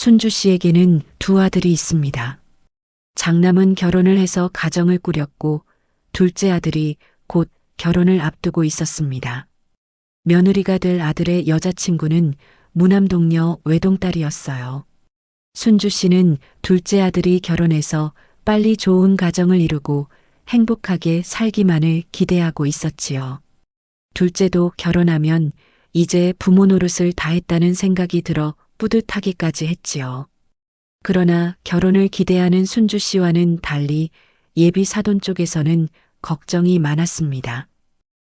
순주 씨에게는 두 아들이 있습니다. 장남은 결혼을 해서 가정을 꾸렸고 둘째 아들이 곧 결혼을 앞두고 있었습니다. 며느리가 될 아들의 여자친구는 무남동녀 외동딸이었어요. 순주 씨는 둘째 아들이 결혼해서 빨리 좋은 가정을 이루고 행복하게 살기만을 기대하고 있었지요. 둘째도 결혼하면 이제 부모 노릇을 다 했다는 생각이 들어 뿌듯하기까지 했지요. 그러나 결혼을 기대하는 순주 씨와는 달리 예비 사돈 쪽에서는 걱정이 많았습니다.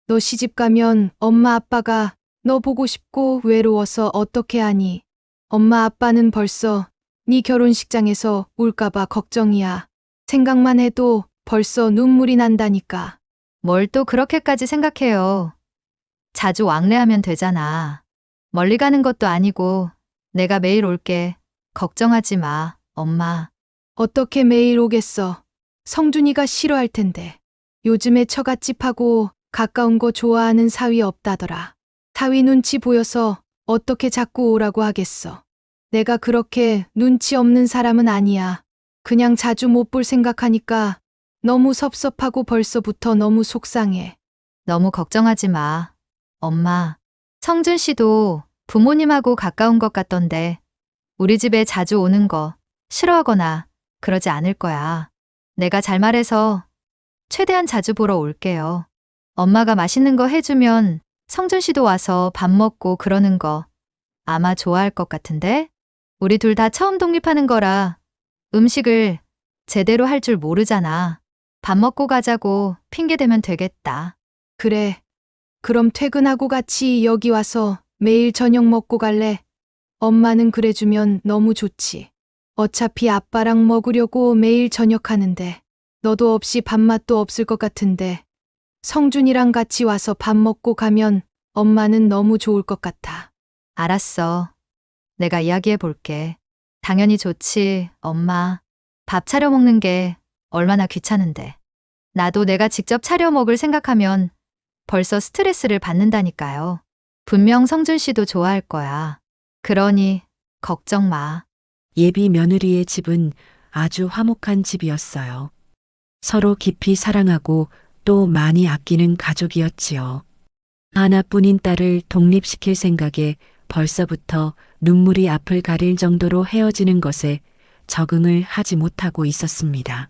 너 시집 가면 엄마 아빠가 너 보고 싶고 외로워서 어떻게 하니? 엄마 아빠는 벌써 네 결혼식장에서 울까봐 걱정이야. 생각만 해도 벌써 눈물이 난다니까. 뭘 또 그렇게까지 생각해요. 자주 왕래하면 되잖아. 멀리 가는 것도 아니고 내가 매일 올게. 걱정하지 마, 엄마. 어떻게 매일 오겠어? 성준이가 싫어할 텐데. 요즘에 처갓집하고 가까운 거 좋아하는 사위 없다더라. 사위 눈치 보여서 어떻게 자꾸 오라고 하겠어. 내가 그렇게 눈치 없는 사람은 아니야. 그냥 자주 못 볼 생각하니까 너무 섭섭하고 벌써부터 너무 속상해. 너무 걱정하지 마, 엄마. 성준 씨도 부모님하고 가까운 것 같던데 우리 집에 자주 오는 거 싫어하거나 그러지 않을 거야. 내가 잘 말해서 최대한 자주 보러 올게요. 엄마가 맛있는 거 해주면 성준 씨도 와서 밥 먹고 그러는 거 아마 좋아할 것 같은데? 우리 둘 다 처음 독립하는 거라 음식을 제대로 할 줄 모르잖아. 밥 먹고 가자고 핑계 대면 되겠다. 그래. 그럼 퇴근하고 같이 여기 와서 매일 저녁 먹고 갈래? 엄마는 그래주면 너무 좋지. 어차피 아빠랑 먹으려고 매일 저녁 하는데 너도 없이 밥맛도 없을 것 같은데 성준이랑 같이 와서 밥 먹고 가면 엄마는 너무 좋을 것 같아. 알았어. 내가 이야기해 볼게. 당연히 좋지, 엄마. 밥 차려 먹는 게 얼마나 귀찮은데. 나도 내가 직접 차려 먹을 생각하면 벌써 스트레스를 받는다니까요. 분명 성준 씨도 좋아할 거야. 그러니 걱정 마. 예비 며느리의 집은 아주 화목한 집이었어요. 서로 깊이 사랑하고 또 많이 아끼는 가족이었지요. 하나뿐인 딸을 독립시킬 생각에 벌써부터 눈물이 앞을 가릴 정도로 헤어지는 것에 적응을 하지 못하고 있었습니다.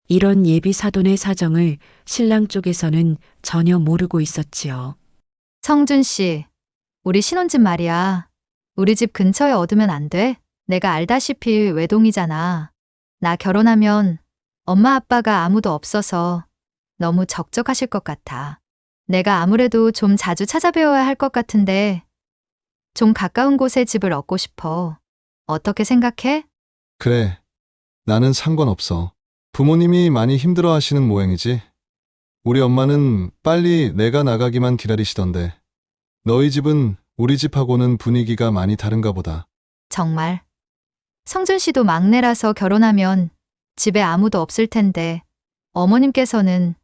이런 예비 사돈의 사정을 신랑 쪽에서는 전혀 모르고 있었지요. 성준 씨, 우리 신혼집 말이야. 우리 집 근처에 얻으면 안 돼? 내가 알다시피 외동이잖아. 나 결혼하면 엄마 아빠가 아무도 없어서 너무 적적하실 것 같아. 내가 아무래도 좀 자주 찾아뵈어야 할 것 같은데 좀 가까운 곳에 집을 얻고 싶어. 어떻게 생각해? 그래. 나는 상관없어. 부모님이 많이 힘들어 하시는 모양이지. 우리 엄마는 빨리 내가 나가기만 기다리시던데. 너희 집은 우리 집하고는 분위기가 많이 다른가 보다. 정말. 성준 씨도 막내라서 결혼하면 집에 아무도 없을 텐데 어머님께서는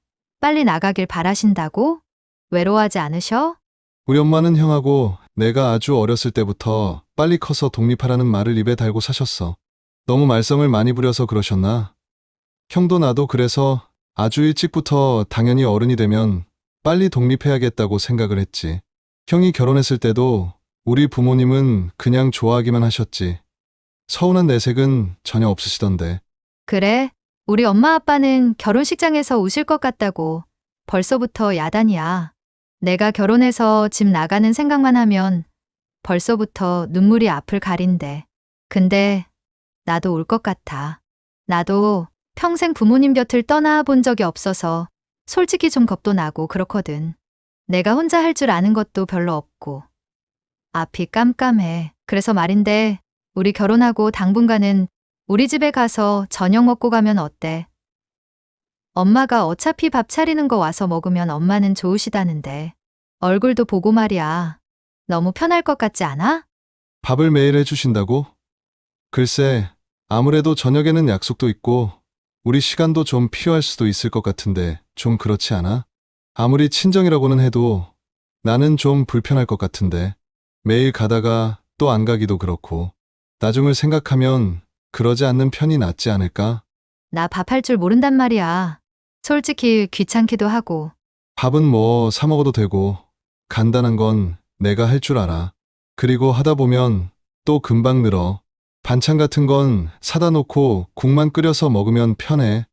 빨리 나가길 바라신다고? 외로워하지 않으셔? 우리 엄마는 형하고 내가 아주 어렸을 때부터 빨리 커서 독립하라는 말을 입에 달고 사셨어. 너무 말썽을 많이 부려서 그러셨나? 형도 나도 그래서 아주 일찍부터 당연히 어른이 되면 빨리 독립해야겠다고 생각을 했지. 형이 결혼했을 때도 우리 부모님은 그냥 좋아하기만 하셨지. 서운한 내색은 전혀 없으시던데. 그래. 우리 엄마 아빠는 결혼식장에서 우실 것 같다고 벌써부터 야단이야. 내가 결혼해서 집 나가는 생각만 하면 벌써부터 눈물이 앞을 가린대. 근데 나도 올 것 같아. 나도 평생 부모님 곁을 떠나본 적이 없어서 솔직히 좀 겁도 나고 그렇거든. 내가 혼자 할 줄 아는 것도 별로 없고. 앞이 깜깜해. 그래서 말인데 우리 결혼하고 당분간은 우리 집에 가서 저녁 먹고 가면 어때? 엄마가 어차피 밥 차리는 거 와서 먹으면 엄마는 좋으시다는데. 얼굴도 보고 말이야. 너무 편할 것 같지 않아? 밥을 매일 해주신다고? 글쎄, 아무래도 저녁에는 약속도 있고 우리 시간도 좀 필요할 수도 있을 것 같은데 좀 그렇지 않아? 아무리 친정이라고는 해도 나는 좀 불편할 것 같은데 매일 가다가 또 안 가기도 그렇고. 나중을 생각하면 그러지 않는 편이 낫지 않을까? 나 밥할 줄 모른단 말이야. 솔직히 귀찮기도 하고. 밥은 뭐 사 먹어도 되고 간단한 건 내가 할 줄 알아. 그리고 하다 보면 또 금방 늘어. 반찬 같은 건 사다 놓고 국만 끓여서 먹으면 편해.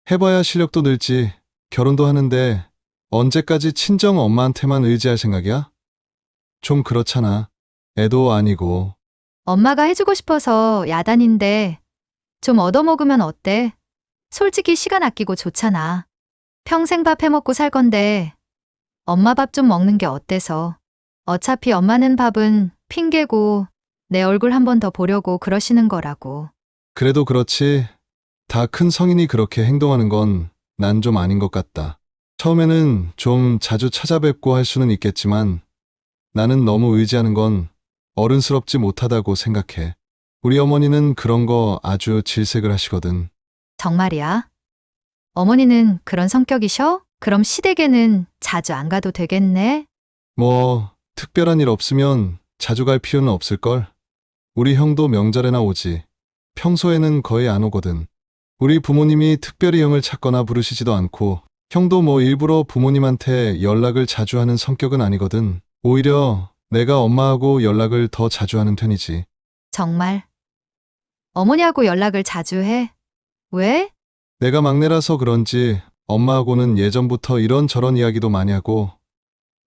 해봐야 실력도 늘지. 결혼도 하는데 언제까지 친정 엄마한테만 의지할 생각이야? 좀 그렇잖아. 애도 아니고. 엄마가 해주고 싶어서 야단인데 좀 얻어먹으면 어때? 솔직히 시간 아끼고 좋잖아. 평생 밥 해먹고 살 건데 엄마 밥 좀 먹는 게 어때서? 어차피 엄마는 밥은 핑계고 내 얼굴 한 번 더 보려고 그러시는 거라고. 그래도 그렇지. 다 큰 성인이 그렇게 행동하는 건 난 좀 아닌 것 같다. 처음에는 좀 자주 찾아뵙고 할 수는 있겠지만 나는 너무 의지하는 건 어른스럽지 못하다고 생각해. 우리 어머니는 그런 거 아주 질색을 하시거든. 정말이야? 어머니는 그런 성격이셔? 그럼 시댁에는 자주 안 가도 되겠네? 뭐 특별한 일 없으면 자주 갈 필요는 없을걸? 우리 형도 명절에나 오지. 평소에는 거의 안 오거든. 우리 부모님이 특별히 형을 찾거나 부르시지도 않고 형도 뭐 일부러 부모님한테 연락을 자주 하는 성격은 아니거든. 오히려 내가 엄마하고 연락을 더 자주 하는 편이지. 정말. 어머니하고 연락을 자주 해? 왜? 내가 막내라서 그런지 엄마하고는 예전부터 이런저런 이야기도 많이 하고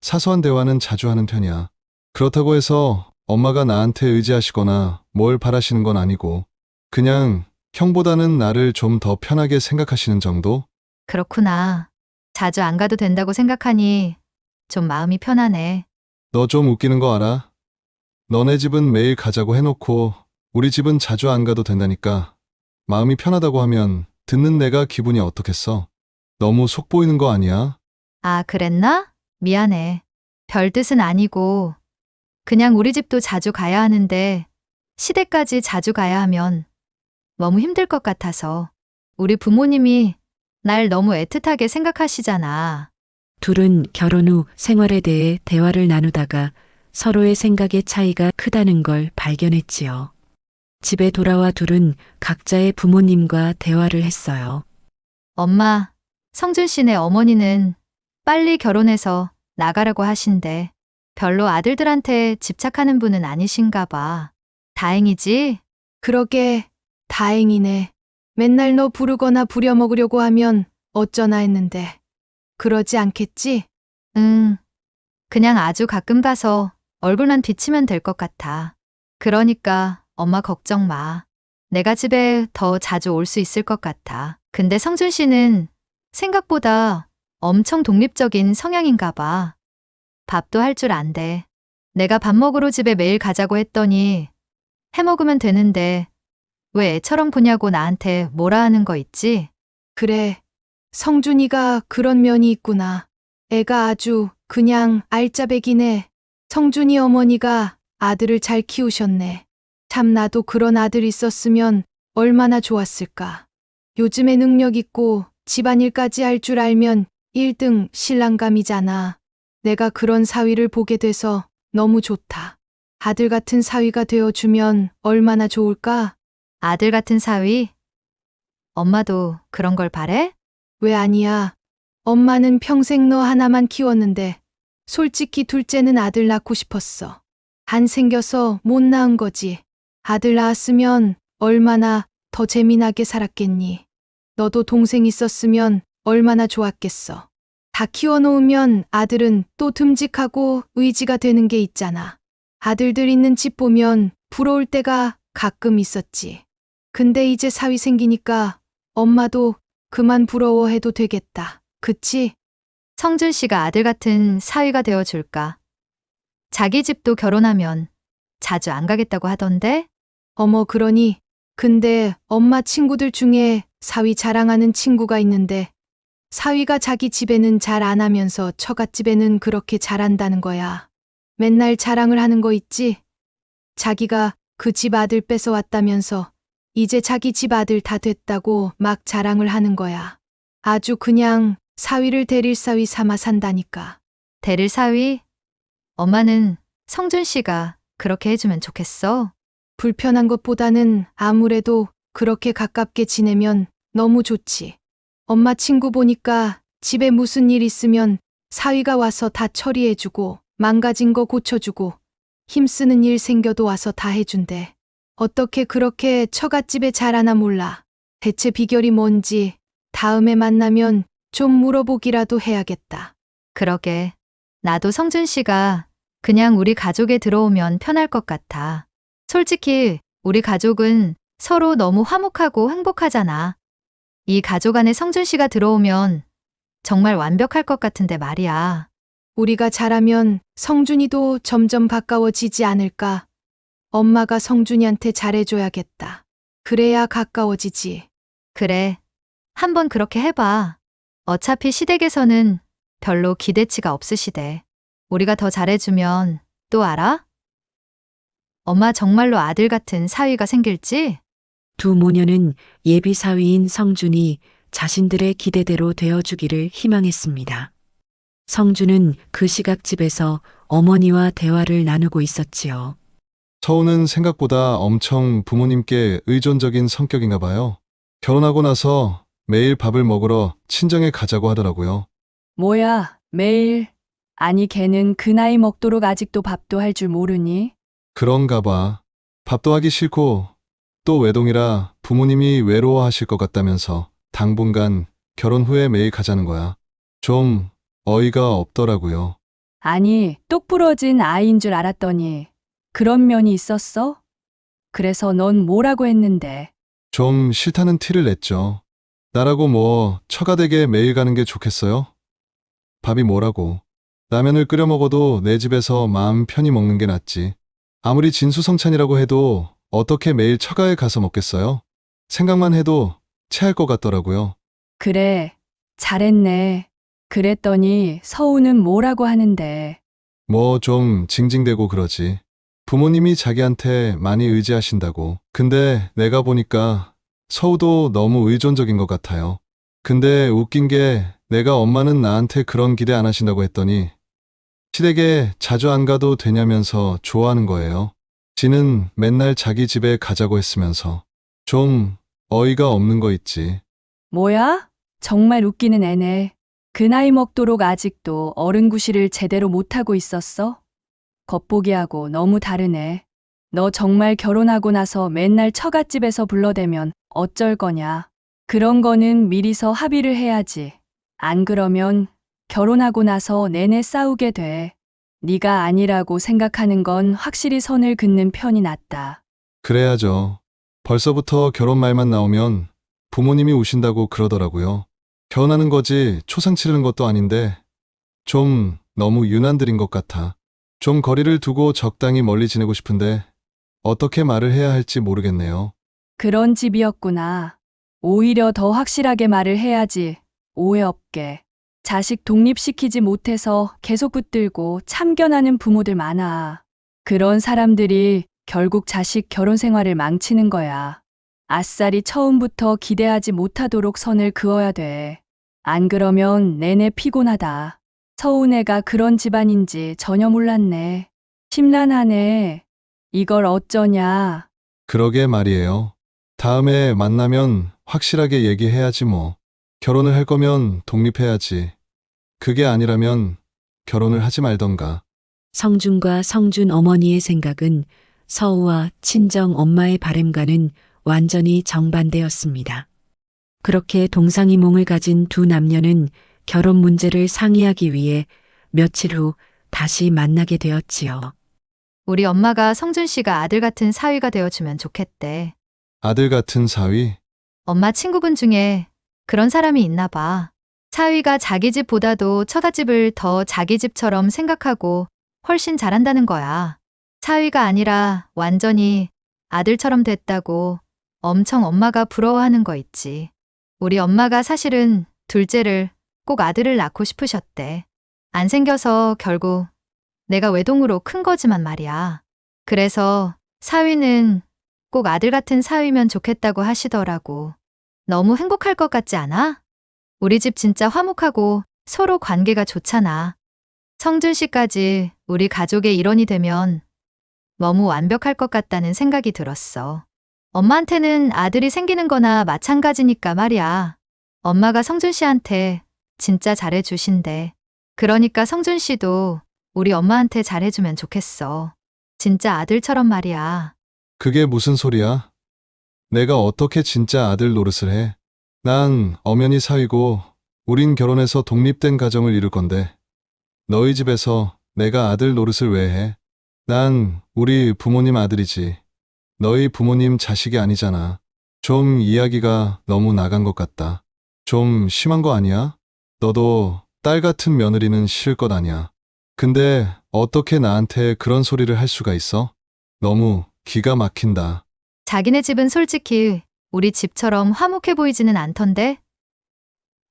사소한 대화는 자주 하는 편이야. 그렇다고 해서 엄마가 나한테 의지하시거나 뭘 바라시는 건 아니고 그냥 형보다는 나를 좀 더 편하게 생각하시는 정도? 그렇구나. 자주 안 가도 된다고 생각하니 좀 마음이 편하네. 너 좀 웃기는 거 알아? 너네 집은 매일 가자고 해놓고 우리 집은 자주 안 가도 된다니까. 마음이 편하다고 하면 듣는 내가 기분이 어떻겠어? 너무 속 보이는 거 아니야? 아, 그랬나? 미안해. 별 뜻은 아니고 그냥 우리 집도 자주 가야 하는데 시댁까지 자주 가야 하면 너무 힘들 것 같아서. 우리 부모님이 날 너무 애틋하게 생각하시잖아. 둘은 결혼 후 생활에 대해 대화를 나누다가 서로의 생각의 차이가 크다는 걸 발견했지요. 집에 돌아와 둘은 각자의 부모님과 대화를 했어요. 엄마, 성준 씨네 어머니는 빨리 결혼해서 나가라고 하신대. 별로 아들들한테 집착하는 분은 아니신가 봐. 다행이지? 그러게 다행이네. 맨날 너 부르거나 부려먹으려고 하면 어쩌나 했는데. 그러지 않겠지? 응. 그냥 아주 가끔 가서 얼굴만 비치면 될 것 같아. 그러니까 엄마 걱정 마. 내가 집에 더 자주 올 수 있을 것 같아. 근데 성준 씨는 생각보다 엄청 독립적인 성향인가 봐. 밥도 할 줄 안대. 내가 밥 먹으러 집에 매일 가자고 했더니 해 먹으면 되는데 왜 애처럼 보냐고 나한테 뭐라 하는 거 있지? 그래. 성준이가 그런 면이 있구나. 애가 아주 그냥 알짜배기네. 성준이 어머니가 아들을 잘 키우셨네. 참 나도 그런 아들 있었으면 얼마나 좋았을까. 요즘에 능력 있고 집안일까지 할 줄 알면 1등 신랑감이잖아. 내가 그런 사위를 보게 돼서 너무 좋다. 아들 같은 사위가 되어주면 얼마나 좋을까? 아들 같은 사위? 엄마도 그런 걸 바래? 왜 아니야? 엄마는 평생 너 하나만 키웠는데 솔직히 둘째는 아들 낳고 싶었어. 안 생겨서 못 낳은 거지. 아들 낳았으면 얼마나 더 재미나게 살았겠니? 너도 동생 있었으면 얼마나 좋았겠어. 다 키워놓으면 아들은 또 듬직하고 의지가 되는 게 있잖아. 아들들 있는 집 보면 부러울 때가 가끔 있었지. 근데 이제 사위 생기니까 엄마도 그만 부러워해도 되겠다. 그치? 성준 씨가 아들 같은 사위가 되어줄까? 자기 집도 결혼하면 자주 안 가겠다고 하던데? 어머, 그러니. 근데 엄마 친구들 중에 사위 자랑하는 친구가 있는데 사위가 자기 집에는 잘 안 하면서 처갓집에는 그렇게 잘한다는 거야. 맨날 자랑을 하는 거 있지? 자기가 그 집 아들 뺏어왔다면서 이제 자기 집 아들 다 됐다고 막 자랑을 하는 거야. 아주 그냥 사위를 데릴 사위 삼아 산다니까. 데릴 사위? 엄마는 성준 씨가 그렇게 해주면 좋겠어. 불편한 것보다는 아무래도 그렇게 가깝게 지내면 너무 좋지. 엄마 친구 보니까 집에 무슨 일 있으면 사위가 와서 다 처리해주고 망가진 거 고쳐주고 힘쓰는 일 생겨도 와서 다 해준대. 어떻게 그렇게 처갓집에 잘하나 몰라. 대체 비결이 뭔지 다음에 만나면 좀 물어보기라도 해야겠다. 그러게. 나도 성준 씨가 그냥 우리 가족에 들어오면 편할 것 같아. 솔직히 우리 가족은 서로 너무 화목하고 행복하잖아. 이 가족 안에 성준 씨가 들어오면 정말 완벽할 것 같은데 말이야. 우리가 잘하면 성준이도 점점 가까워지지 않을까? 엄마가 성준이한테 잘해줘야겠다. 그래야 가까워지지. 그래. 한번 그렇게 해봐. 어차피 시댁에서는 별로 기대치가 없으시대. 우리가 더 잘해주면 또 알아? 엄마 정말로 아들 같은 사위가 생길지? 두 모녀는 예비 사위인 성준이 자신들의 기대대로 되어주기를 희망했습니다. 성준은 그 시각 집에서 어머니와 대화를 나누고 있었지요. 서우는 생각보다 엄청 부모님께 의존적인 성격인가 봐요. 결혼하고 나서 매일 밥을 먹으러 친정에 가자고 하더라고요. 뭐야, 매일. 아니, 걔는 그 나이 먹도록 아직도 밥도 할 줄 모르니? 그런가 봐. 밥도 하기 싫고 또 외동이라 부모님이 외로워하실 것 같다면서 당분간 결혼 후에 매일 가자는 거야. 좀 어이가 없더라고요. 아니, 똑 부러진 아이인 줄 알았더니 그런 면이 있었어? 그래서 넌 뭐라고 했는데? 좀 싫다는 티를 냈죠. 나라고 뭐 처가댁에 매일 가는 게 좋겠어요? 밥이 뭐라고. 라면을 끓여 먹어도 내 집에서 마음 편히 먹는 게 낫지. 아무리 진수성찬이라고 해도 어떻게 매일 처가에 가서 먹겠어요? 생각만 해도 체할 것 같더라고요. 그래, 잘했네. 그랬더니 서우는 뭐라고 하는데? 뭐 좀 징징대고 그러지. 부모님이 자기한테 많이 의지하신다고. 근데 내가 보니까 서우도 너무 의존적인 것 같아요. 근데 웃긴 게 내가 엄마는 나한테 그런 기대 안 하신다고 했더니 시댁에 자주 안 가도 되냐면서 좋아하는 거예요. 지는 맨날 자기 집에 가자고 했으면서. 좀 어이가 없는 거 있지. 뭐야? 정말 웃기는 애네. 그 나이 먹도록 아직도 어른 구실을 제대로 못하고 있었어? 겉보기하고 너무 다르네. 너 정말 결혼하고 나서 맨날 처갓집에서 불러대면 어쩔 거냐. 그런 거는 미리서 합의를 해야지. 안 그러면 결혼하고 나서 내내 싸우게 돼. 네가 아니라고 생각하는 건 확실히 선을 긋는 편이 낫다. 그래야죠. 벌써부터 결혼 말만 나오면 부모님이 우신다고 그러더라고요. 결혼하는 거지 초상 치르는 것도 아닌데 좀 너무 유난들인 것 같아. 좀 거리를 두고 적당히 멀리 지내고 싶은데 어떻게 말을 해야 할지 모르겠네요. 그런 집이었구나. 오히려 더 확실하게 말을 해야지. 오해 없게. 자식 독립시키지 못해서 계속 붙들고 참견하는 부모들 많아. 그런 사람들이 결국 자식 결혼 생활을 망치는 거야. 아싸리 처음부터 기대하지 못하도록 선을 그어야 돼. 안 그러면 내내 피곤하다. 서운애가 그런 집안인지 전혀 몰랐네. 심란하네. 이걸 어쩌냐. 그러게 말이에요. 다음에 만나면 확실하게 얘기해야지 뭐. 결혼을 할 거면 독립해야지. 그게 아니라면 결혼을 하지 말던가. 성준과 성준 어머니의 생각은 서우와 친정 엄마의 바램과는 완전히 정반대였습니다. 그렇게 동상이몽을 가진 두 남녀는 결혼 문제를 상의하기 위해 며칠 후 다시 만나게 되었지요. 우리 엄마가 성준 씨가 아들 같은 사위가 되어주면 좋겠대. 아들 같은 사위? 엄마 친구분 중에 그런 사람이 있나 봐. 사위가 자기 집보다도 처갓집을 더 자기 집처럼 생각하고 훨씬 잘한다는 거야. 사위가 아니라 완전히 아들처럼 됐다고 엄청 엄마가 부러워하는 거 있지. 우리 엄마가 사실은 둘째를 꼭 아들을 낳고 싶으셨대. 안 생겨서 결국 내가 외동으로 큰 거지만 말이야. 그래서 사위는 꼭 아들 같은 사위면 좋겠다고 하시더라고. 너무 행복할 것 같지 않아? 우리 집 진짜 화목하고 서로 관계가 좋잖아. 성준 씨까지 우리 가족의 일원이 되면 너무 완벽할 것 같다는 생각이 들었어. 엄마한테는 아들이 생기는 거나 마찬가지니까 말이야. 엄마가 성준 씨한테 진짜 잘해주신대. 그러니까 성준 씨도 우리 엄마한테 잘해주면 좋겠어. 진짜 아들처럼 말이야. 그게 무슨 소리야? 내가 어떻게 진짜 아들 노릇을 해? 난 엄연히 사위고 우린 결혼해서 독립된 가정을 이룰 건데 너희 집에서 내가 아들 노릇을 왜 해? 난 우리 부모님 아들이지. 너희 부모님 자식이 아니잖아. 좀 이야기가 너무 나간 것 같다. 좀 심한 거 아니야? 너도 딸 같은 며느리는 싫을 것 아니야. 근데 어떻게 나한테 그런 소리를 할 수가 있어? 너무 기가 막힌다. 자기네 집은 솔직히 우리 집처럼 화목해 보이지는 않던데?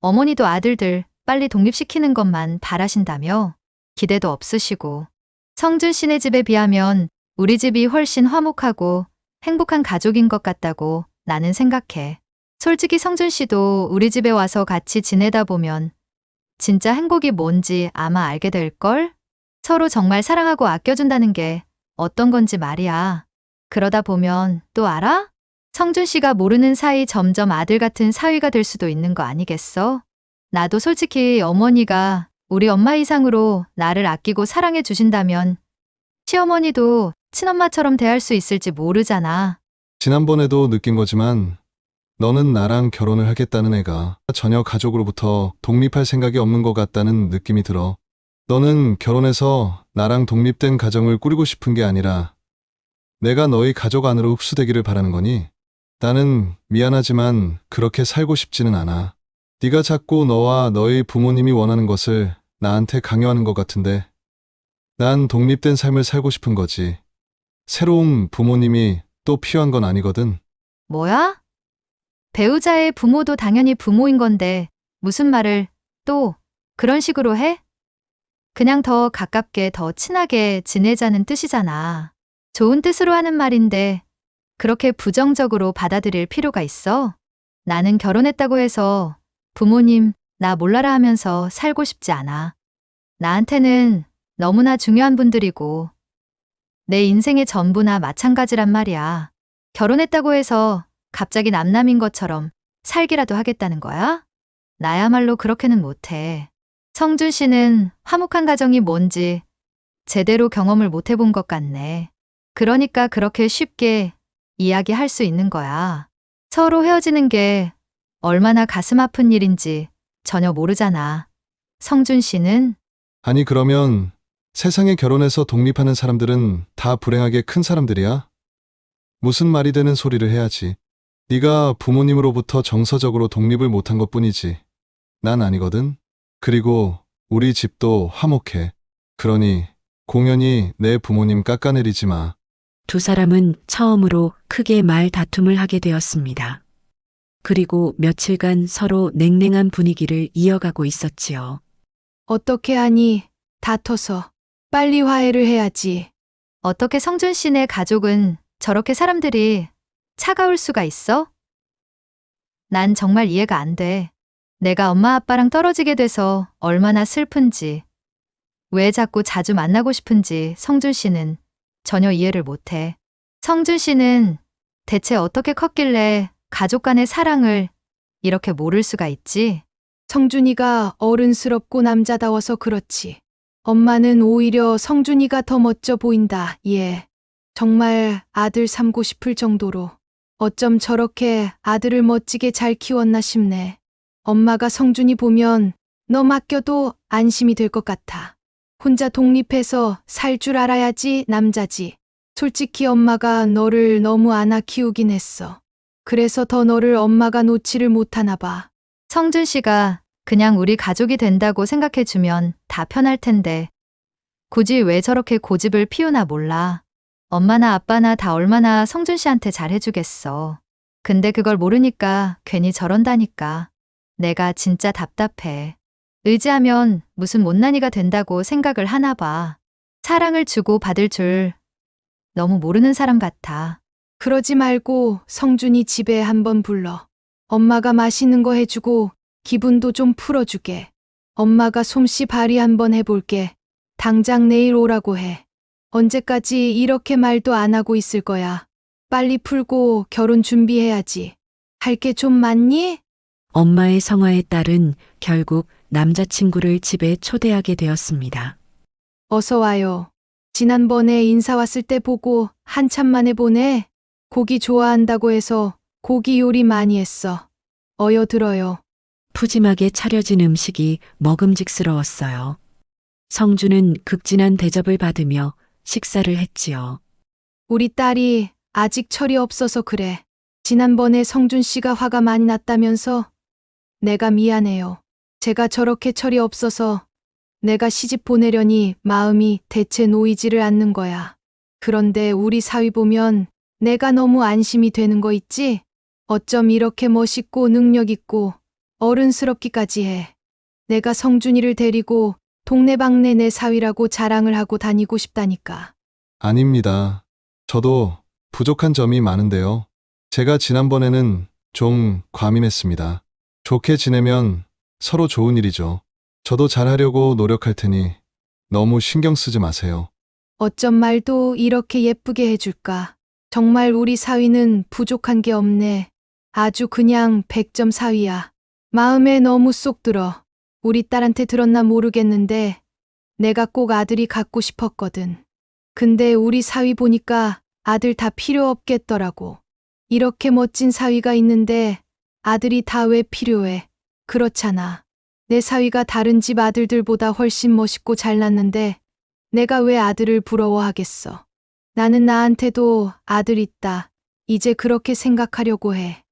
어머니도 아들들 빨리 독립시키는 것만 바라신다며 기대도 없으시고. 성준 씨네 집에 비하면 우리 집이 훨씬 화목하고 행복한 가족인 것 같다고 나는 생각해. 솔직히 성준 씨도 우리 집에 와서 같이 지내다 보면 진짜 행복이 뭔지 아마 알게 될걸? 서로 정말 사랑하고 아껴준다는 게 어떤 건지 말이야. 그러다 보면 또 알아? 성준 씨가 모르는 사이 점점 아들 같은 사위가 될 수도 있는 거 아니겠어? 나도 솔직히 어머니가 우리 엄마 이상으로 나를 아끼고 사랑해 주신다면 시어머니도 친엄마처럼 대할 수 있을지 모르잖아. 지난번에도 느낀 거지만 너는 나랑 결혼을 하겠다는 애가 전혀 가족으로부터 독립할 생각이 없는 것 같다는 느낌이 들어. 너는 결혼해서 나랑 독립된 가정을 꾸리고 싶은 게 아니라 내가 너희 가족 안으로 흡수되기를 바라는 거니? 나는 미안하지만 그렇게 살고 싶지는 않아. 네가 자꾸 너와 너희 부모님이 원하는 것을 나한테 강요하는 것 같은데 난 독립된 삶을 살고 싶은 거지. 새로운 부모님이 또 필요한 건 아니거든. 뭐야? 배우자의 부모도 당연히 부모인 건데 무슨 말을 또 그런 식으로 해? 그냥 더 가깝게 더 친하게 지내자는 뜻이잖아. 좋은 뜻으로 하는 말인데 그렇게 부정적으로 받아들일 필요가 있어? 나는 결혼했다고 해서 부모님 나 몰라라 하면서 살고 싶지 않아. 나한테는 너무나 중요한 분들이고 내 인생의 전부나 마찬가지란 말이야. 결혼했다고 해서 갑자기 남남인 것처럼 살기라도 하겠다는 거야? 나야말로 그렇게는 못해. 성준 씨는 화목한 가정이 뭔지 제대로 경험을 못 해본 것 같네. 그러니까 그렇게 쉽게 이야기할 수 있는 거야. 서로 헤어지는 게 얼마나 가슴 아픈 일인지 전혀 모르잖아. 성준 씨는 아니 그러면 세상에 결혼해서 독립하는 사람들은 다 불행하게 큰 사람들이야? 무슨 말이 되는 소리를 해야지. 네가 부모님으로부터 정서적으로 독립을 못한 것뿐이지. 난 아니거든. 그리고 우리 집도 화목해. 그러니 공연히 내 부모님 깎아내리지 마. 두 사람은 처음으로 크게 말 다툼을 하게 되었습니다. 그리고 며칠간 서로 냉랭한 분위기를 이어가고 있었지요. 어떻게 하니? 다퉈서 빨리 화해를 해야지. 어떻게 성준 씨네 가족은 저렇게 사람들이 차가울 수가 있어? 난 정말 이해가 안 돼. 내가 엄마 아빠랑 떨어지게 돼서 얼마나 슬픈지, 왜 자꾸 자주 만나고 싶은지 성준 씨는 전혀 이해를 못해. 성준 씨는 대체 어떻게 컸길래 가족 간의 사랑을 이렇게 모를 수가 있지? 성준이가 어른스럽고 남자다워서 그렇지. 엄마는 오히려 성준이가 더 멋져 보인다. 예. 정말 아들 삼고 싶을 정도로. 어쩜 저렇게 아들을 멋지게 잘 키웠나 싶네. 엄마가 성준이 보면 너 맡겨도 안심이 될 것 같아. 혼자 독립해서 살 줄 알아야지 남자지. 솔직히 엄마가 너를 너무 안아 키우긴 했어. 그래서 더 너를 엄마가 놓지를 못하나 봐. 성준 씨가 그냥 우리 가족이 된다고 생각해주면 다 편할 텐데 굳이 왜 저렇게 고집을 피우나 몰라. 엄마나 아빠나 다 얼마나 성준 씨한테 잘해주겠어. 근데 그걸 모르니까 괜히 저런다니까. 내가 진짜 답답해. 의지하면 무슨 못난이가 된다고 생각을 하나 봐. 사랑을 주고 받을 줄 너무 모르는 사람 같아. 그러지 말고 성준이 집에 한번 불러. 엄마가 맛있는 거 해주고 기분도 좀 풀어주게. 엄마가 솜씨 발휘 한번 해볼게. 당장 내일 오라고 해. 언제까지 이렇게 말도 안 하고 있을 거야? 빨리 풀고 결혼 준비해야지. 할 게 좀 많니? 엄마의 성화의 딸은 결국 남자친구를 집에 초대하게 되었습니다. 어서 와요. 지난번에 인사 왔을 때 보고 한참 만에 보네. 고기 좋아한다고 해서 고기 요리 많이 했어. 어여 들어요. 푸짐하게 차려진 음식이 먹음직스러웠어요. 성주는 극진한 대접을 받으며 식사를 했지요. 우리 딸이 아직 철이 없어서 그래. 지난번에 성준 씨가 화가 많이 났다면서 내가 미안해요. 제가 저렇게 철이 없어서 내가 시집 보내려니 마음이 대체 놓이지를 않는 거야. 그런데 우리 사위 보면 내가 너무 안심이 되는 거 있지? 어쩜 이렇게 멋있고 능력 있고 어른스럽기까지 해. 내가 성준이를 데리고 동네방네 내 사위라고 자랑을 하고 다니고 싶다니까. 아닙니다. 저도 부족한 점이 많은데요. 제가 지난번에는 좀 과민했습니다. 좋게 지내면 서로 좋은 일이죠. 저도 잘하려고 노력할 테니 너무 신경 쓰지 마세요. 어쩜 말도 이렇게 예쁘게 해줄까. 정말 우리 사위는 부족한 게 없네. 아주 그냥 100점 사위야. 마음에 너무 쏙 들어. 우리 딸한테 들었나 모르겠는데 내가 꼭 아들이 갖고 싶었거든. 근데 우리 사위 보니까 아들 다 필요 없겠더라고. 이렇게 멋진 사위가 있는데 아들이 다 왜 필요해? 그렇잖아. 내 사위가 다른 집 아들들보다 훨씬 멋있고 잘났는데 내가 왜 아들을 부러워하겠어? 나는 나한테도 아들 있다. 이제 그렇게 생각하려고 해.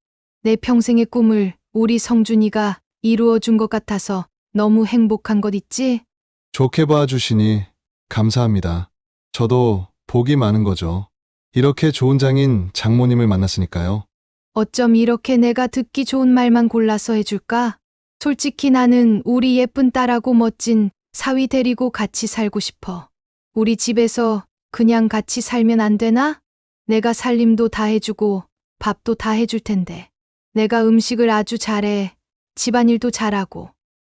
내 평생의 꿈을 우리 성준이가 이루어 준 것 같아서 너무 행복한 것 있지? 좋게 봐주시니 감사합니다. 저도 복이 많은 거죠. 이렇게 좋은 장인 장모님을 만났으니까요. 어쩜 이렇게 내가 듣기 좋은 말만 골라서 해줄까? 솔직히 나는 우리 예쁜 딸하고 멋진 사위 데리고 같이 살고 싶어. 우리 집에서 그냥 같이 살면 안 되나? 내가 살림도 다 해주고 밥도 다 해줄 텐데. 내가 음식을 아주 잘해. 집안일도 잘하고.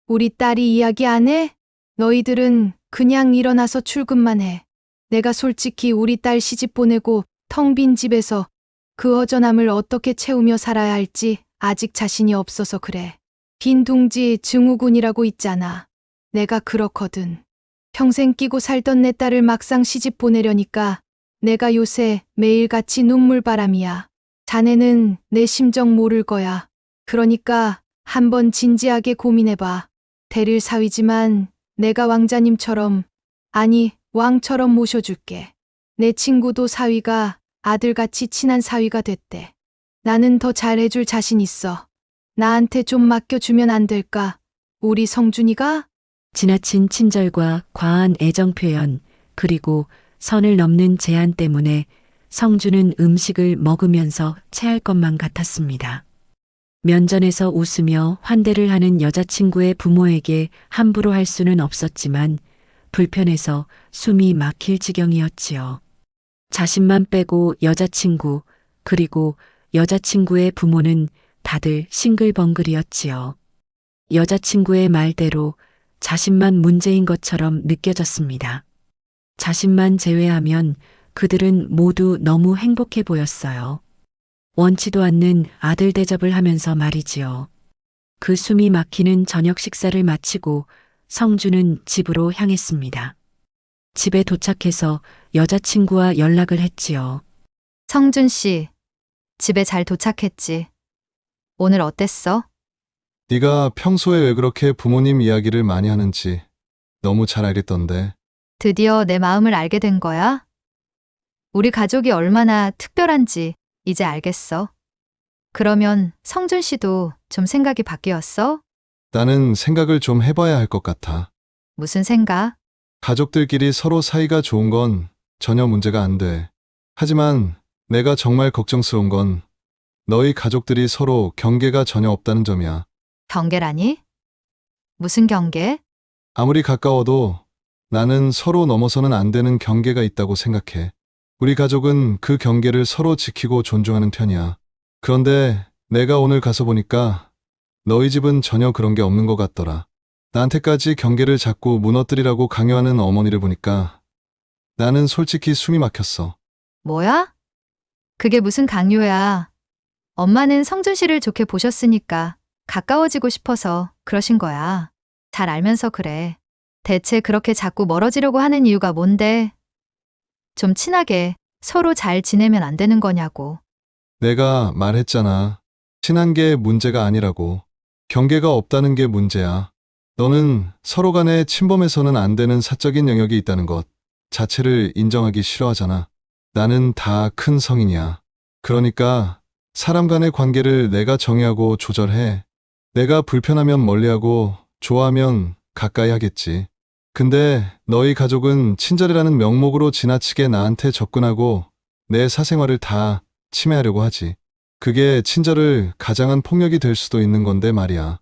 우리 딸이 이야기 안 해? 너희들은 그냥 일어나서 출근만 해. 내가 솔직히 우리 딸 시집 보내고 텅 빈 집에서 그 허전함을 어떻게 채우며 살아야 할지 아직 자신이 없어서 그래. 빈 둥지 증후군이라고 있잖아. 내가 그렇거든. 평생 끼고 살던 내 딸을 막상 시집 보내려니까 내가 요새 매일같이 눈물바람이야. 자네는 내 심정 모를 거야. 그러니까 한번 진지하게 고민해봐. 데릴 사위지만 내가 왕자님처럼, 아니 왕처럼 모셔줄게. 내 친구도 사위가 아들같이 친한 사위가 됐대. 나는 더 잘해줄 자신 있어. 나한테 좀 맡겨주면 안 될까? 우리 성준이가? 지나친 친절과 과한 애정 표현, 그리고 선을 넘는 제한 때문에 성주는 음식을 먹으면서 체할 것만 같았습니다. 면전에서 웃으며 환대를 하는 여자친구의 부모에게 함부로 할 수는 없었지만 불편해서 숨이 막힐 지경이었지요. 자신만 빼고 여자친구, 그리고 여자친구의 부모는 다들 싱글벙글이었지요. 여자친구의 말대로 자신만 문제인 것처럼 느껴졌습니다. 자신만 제외하면 그들은 모두 너무 행복해 보였어요. 원치도 않는 아들 대접을 하면서 말이지요. 그 숨이 막히는 저녁 식사를 마치고 성주는 집으로 향했습니다. 집에 도착해서 여자친구와 연락을 했지요. 성준 씨, 집에 잘 도착했지. 오늘 어땠어? 네가 평소에 왜 그렇게 부모님 이야기를 많이 하는지 너무 잘 알겠던데. 드디어 내 마음을 알게 된 거야? 우리 가족이 얼마나 특별한지 이제 알겠어. 그러면 성준 씨도 좀 생각이 바뀌었어? 나는 생각을 좀 해봐야 할 것 같아. 무슨 생각? 가족들끼리 서로 사이가 좋은 건 전혀 문제가 안 돼. 하지만 내가 정말 걱정스러운 건 너희 가족들이 서로 경계가 전혀 없다는 점이야. 경계라니? 무슨 경계? 아무리 가까워도 나는 서로 넘어서는 안 되는 경계가 있다고 생각해. 우리 가족은 그 경계를 서로 지키고 존중하는 편이야. 그런데 내가 오늘 가서 보니까 너희 집은 전혀 그런 게 없는 것 같더라. 나한테까지 경계를 자꾸 무너뜨리라고 강요하는 어머니를 보니까 나는 솔직히 숨이 막혔어. 뭐야? 그게 무슨 강요야. 엄마는 성준 씨를 좋게 보셨으니까 가까워지고 싶어서 그러신 거야. 잘 알면서 그래. 대체 그렇게 자꾸 멀어지려고 하는 이유가 뭔데? 좀 친하게 서로 잘 지내면 안 되는 거냐고. 내가 말했잖아. 친한 게 문제가 아니라고. 경계가 없다는 게 문제야. 너는 서로 간에 침범해서는 안 되는 사적인 영역이 있다는 것 자체를 인정하기 싫어하잖아. 나는 다 큰 성인이야. 그러니까 사람 간의 관계를 내가 정의하고 조절해. 내가 불편하면 멀리하고 좋아하면 가까이 하겠지. 근데 너희 가족은 친절이라는 명목으로 지나치게 나한테 접근하고 내 사생활을 다 침해하려고 하지. 그게 친절을 가장한 폭력이 될 수도 있는 건데 말이야.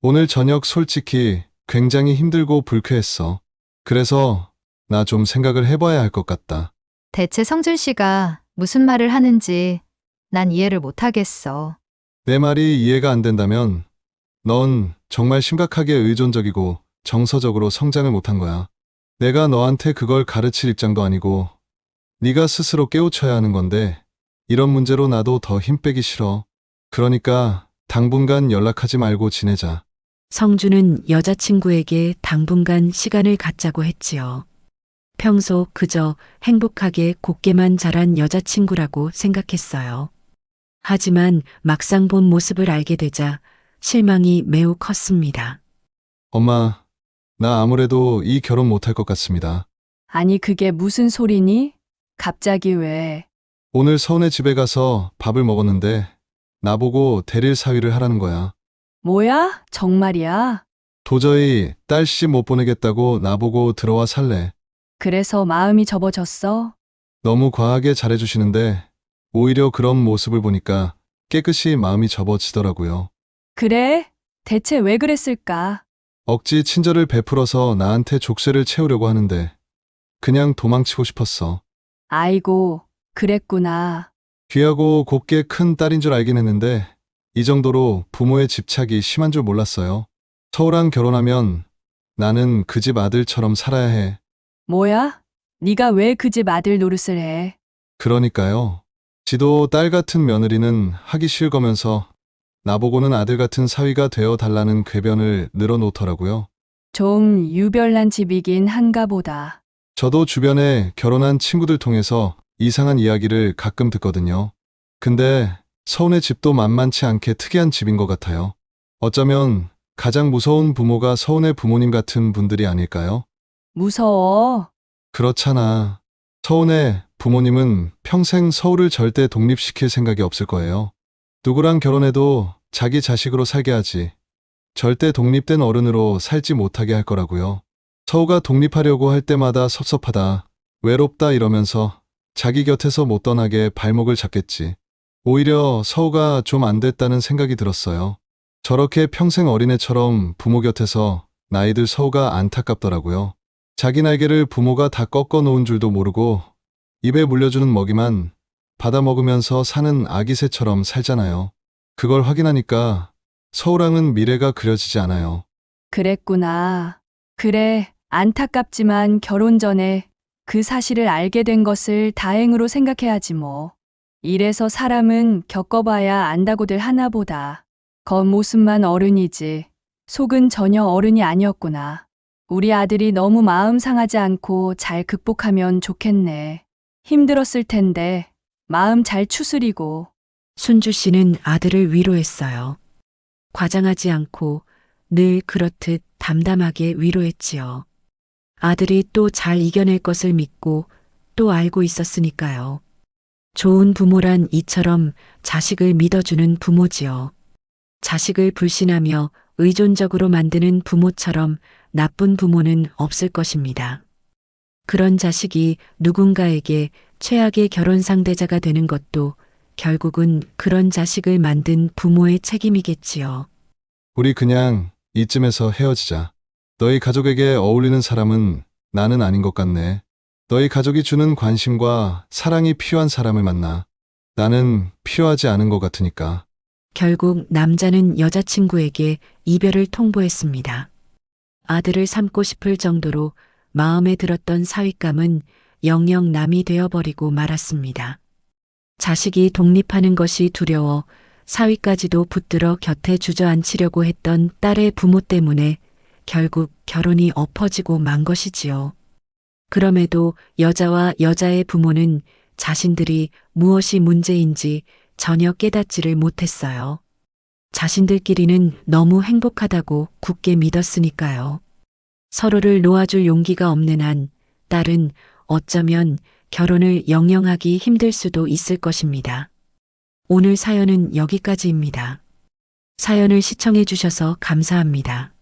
오늘 저녁 솔직히 굉장히 힘들고 불쾌했어. 그래서 나 좀 생각을 해봐야 할 것 같다. 대체 성준 씨가 무슨 말을 하는지 난 이해를 못 하겠어. 내 말이 이해가 안 된다면 넌 정말 심각하게 의존적이고 정서적으로 성장을 못한 거야. 내가 너한테 그걸 가르칠 입장도 아니고 네가 스스로 깨우쳐야 하는 건데 이런 문제로 나도 더 힘 빼기 싫어. 그러니까 당분간 연락하지 말고 지내자. 성주는 여자친구에게 당분간 시간을 갖자고 했지요. 평소 그저 행복하게 곱게만 자란 여자친구라고 생각했어요. 하지만 막상 본 모습을 알게 되자 실망이 매우 컸습니다. 엄마, 나 아무래도 이 결혼 못할 것 같습니다. 아니, 그게 무슨 소리니? 갑자기 왜? 오늘 서운해 집에 가서 밥을 먹었는데 나보고 대릴 사위를 하라는 거야. 뭐야? 정말이야? 도저히 딸씨 못 보내겠다고 나보고 들어와 살래. 그래서 마음이 접어졌어? 너무 과하게 잘해주시는데 오히려 그런 모습을 보니까 깨끗이 마음이 접어지더라고요. 그래? 대체 왜 그랬을까? 억지 친절을 베풀어서 나한테 족쇄를 채우려고 하는데 그냥 도망치고 싶었어. 아이고, 그랬구나. 귀하고 곱게 큰 딸인 줄 알긴 했는데 이 정도로 부모의 집착이 심한 줄 몰랐어요. 서우랑 결혼하면 나는 그 집 아들처럼 살아야 해. 뭐야? 네가 왜 그 집 아들 노릇을 해? 그러니까요. 지도 딸 같은 며느리는 하기 싫으면서 나보고는 아들 같은 사위가 되어 달라는 궤변을 늘어놓더라고요. 좀 유별난 집이긴 한가 보다. 저도 주변에 결혼한 친구들 통해서 이상한 이야기를 가끔 듣거든요. 근데 서운의 집도 만만치 않게 특이한 집인 것 같아요. 어쩌면 가장 무서운 부모가 서운의 부모님 같은 분들이 아닐까요? 무서워. 그렇잖아. 서운의 부모님은 평생 서울을 절대 독립시킬 생각이 없을 거예요. 누구랑 결혼해도 자기 자식으로 살게 하지. 절대 독립된 어른으로 살지 못하게 할 거라고요. 서우가 독립하려고 할 때마다 섭섭하다, 외롭다 이러면서 자기 곁에서 못 떠나게 발목을 잡겠지. 오히려 서우가 좀 안 됐다는 생각이 들었어요. 저렇게 평생 어린애처럼 부모 곁에서 나이들 서우가 안타깝더라고요. 자기 날개를 부모가 다 꺾어 놓은 줄도 모르고 입에 물려주는 먹이만 받아 먹으면서 사는 아기새처럼 살잖아요. 그걸 확인하니까 서우랑은 미래가 그려지지 않아요. 그랬구나. 그래, 안타깝지만 결혼 전에 그 사실을 알게 된 것을 다행으로 생각해야지 뭐. 이래서 사람은 겪어봐야 안다고들 하나 보다. 겉모습만 어른이지 속은 전혀 어른이 아니었구나. 우리 아들이 너무 마음 상하지 않고 잘 극복하면 좋겠네. 힘들었을 텐데 마음 잘 추스리고. 순주 씨는 아들을 위로했어요. 과장하지 않고 늘 그렇듯 담담하게 위로했지요. 아들이 또 잘 이겨낼 것을 믿고 또 알고 있었으니까요. 좋은 부모란 이처럼 자식을 믿어주는 부모지요. 자식을 불신하며 의존적으로 만드는 부모처럼 나쁜 부모는 없을 것입니다. 그런 자식이 누군가에게 최악의 결혼 상대자가 되는 것도 결국은 그런 자식을 만든 부모의 책임이겠지요. 우리 그냥 이쯤에서 헤어지자. 너희 가족에게 어울리는 사람은 나는 아닌 것 같네. 너희 가족이 주는 관심과 사랑이 필요한 사람을 만나. 나는 필요하지 않은 것 같으니까. 결국 남자는 여자친구에게 이별을 통보했습니다. 아들을 삼고 싶을 정도로 마음에 들었던 사윗감은 영영 남이 되어버리고 말았습니다. 자식이 독립하는 것이 두려워 사위까지도 붙들어 곁에 주저앉히려고 했던 딸의 부모 때문에 결국 결혼이 엎어지고 만 것이지요. 그럼에도 여자와 여자의 부모는 자신들이 무엇이 문제인지 전혀 깨닫지를 못했어요. 자신들끼리는 너무 행복하다고 굳게 믿었으니까요. 서로를 놓아줄 용기가 없는 한 딸은 어쩌면 결혼을 영영하기 힘들 수도 있을 것입니다. 오늘 사연은 여기까지입니다. 사연을 시청해 주셔서 감사합니다.